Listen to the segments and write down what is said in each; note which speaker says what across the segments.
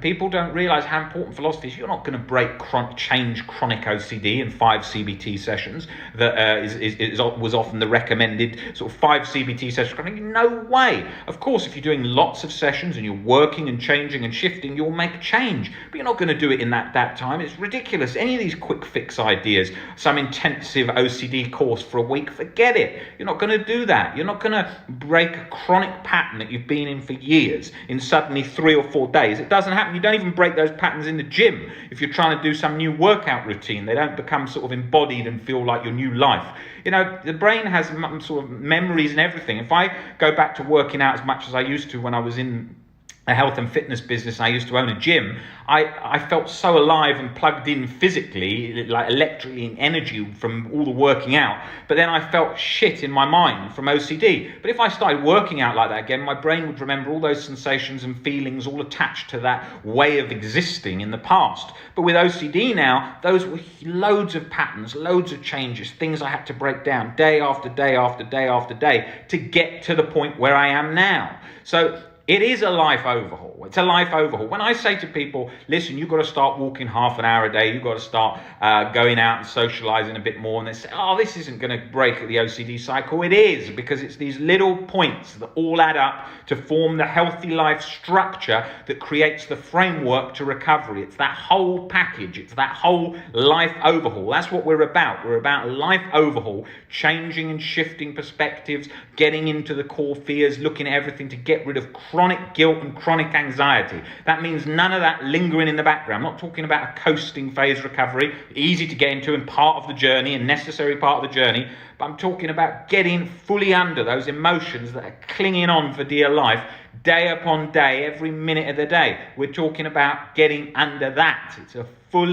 Speaker 1: people don't realize how important philosophy is. You're not going to change chronic OCD in 5 CBT sessions. That was often the recommended sort of 5 CBT sessions. I mean, no way. Of course, if you're doing lots of sessions and you're working and changing and shifting, you'll make a change. But you're not going to do it in that time. It's ridiculous. Any of these quick fix ideas, some intensive OCD course for a week, forget it. You're not going to do that. You're not going to break a chronic pattern that you've been in for years in suddenly 3 or 4 days. It doesn't happen. You don't even break those patterns in the gym. If you're trying to do some new workout routine, they don't become sort of embodied and feel like your new life. You know, the brain has sort of memories and everything. If I go back to working out as much as I used to when I was in a health and fitness business, and I used to own a gym, I felt so alive and plugged in physically, like electrically and energy from all the working out, but then I felt shit in my mind from OCD. But if I started working out like that again, my brain would remember all those sensations and feelings all attached to that way of existing in the past. But with OCD now, those were loads of patterns, loads of changes, things I had to break down day after day after day after day to get to the point where I am now. So it is a life overhaul. It's a life overhaul. When I say to people, listen, you've got to start walking half an hour a day, you've got to start going out and socializing a bit more, and they say, oh, this isn't going to break the OCD cycle. It is, because it's these little points that all add up to form the healthy life structure that creates the framework to recovery. It's that whole package. It's that whole life overhaul. That's what we're about. We're about life overhaul, changing and shifting perspectives, getting into the core fears, looking at everything to get rid of chronic guilt and chronic anxiety. That means none of that lingering in the background. I'm not talking about a coasting phase recovery, easy to get into and part of the journey, a necessary part of the journey, but I'm talking about getting fully under those emotions that are clinging on for dear life, day upon day, every minute of the day. We're talking about getting under that. It's a full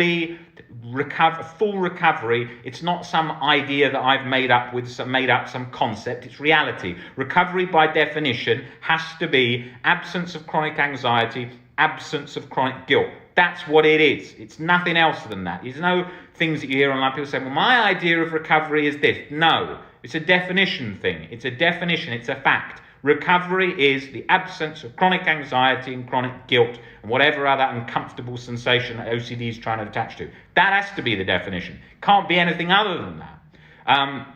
Speaker 1: recovery. It's not some idea that I've made up some concept. It's reality. Recovery by definition has to be absence of chronic anxiety, absence of chronic guilt. That's what it is. It's nothing else than that. There's no things that you hear online. People say, well, my idea of recovery is this. No, it's a definition thing. It's a definition. It's a fact. Recovery is the absence of chronic anxiety and chronic guilt and whatever other uncomfortable sensation that OCD is trying to attach to. That has to be the definition. Can't be anything other than that.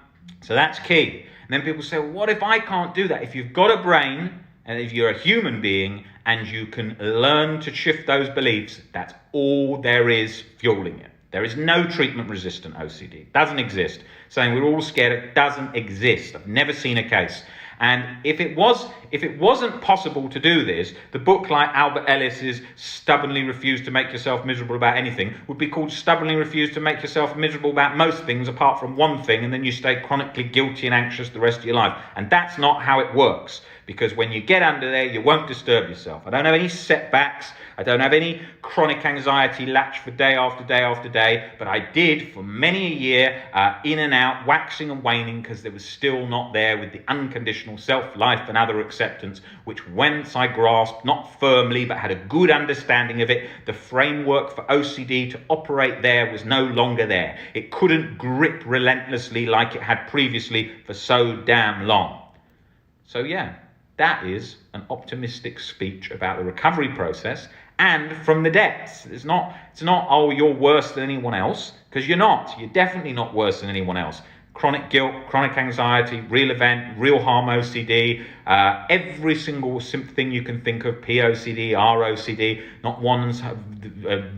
Speaker 1: So that's key. And then people say, well, what if I can't do that? If you've got a brain and if you're a human being and you can learn to shift those beliefs, that's all there is fueling it. There is no treatment-resistant OCD. It doesn't exist. Saying we're all scared, it doesn't exist. I've never seen a case. And if it wasn't possible to do this, the book like Albert Ellis's Stubbornly Refuse to Make Yourself Miserable About Anything would be called Stubbornly Refuse to Make Yourself Miserable About Most Things apart from one thing, and then you stay chronically guilty and anxious the rest of your life. And that's not how it works, because when you get under there, you won't disturb yourself. I don't have any setbacks. I don't have any chronic anxiety latch for day after day after day, but I did for many a year, in and out, waxing and waning, because there was still not there with the unconditional self-life and other acceptance, which once I grasped, not firmly, but had a good understanding of it, the framework for OCD to operate there was no longer there. It couldn't grip relentlessly like it had previously for so damn long. So yeah, that is an optimistic speech about the recovery process and from the depths. It's not, oh, you're worse than anyone else, because you're not. You're definitely not worse than anyone else. Chronic guilt, chronic anxiety, real event, real harm OCD, every single thing you can think of, POCD, ROCD, not one's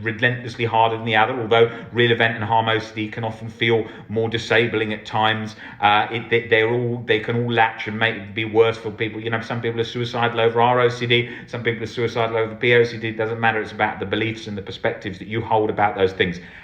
Speaker 1: relentlessly harder than the other, although real event and harm OCD can often feel more disabling at times. They can all latch and make it be worse for people. You know, some people are suicidal over ROCD, some people are suicidal over POCD. It doesn't matter. It's about the beliefs and the perspectives that you hold about those things.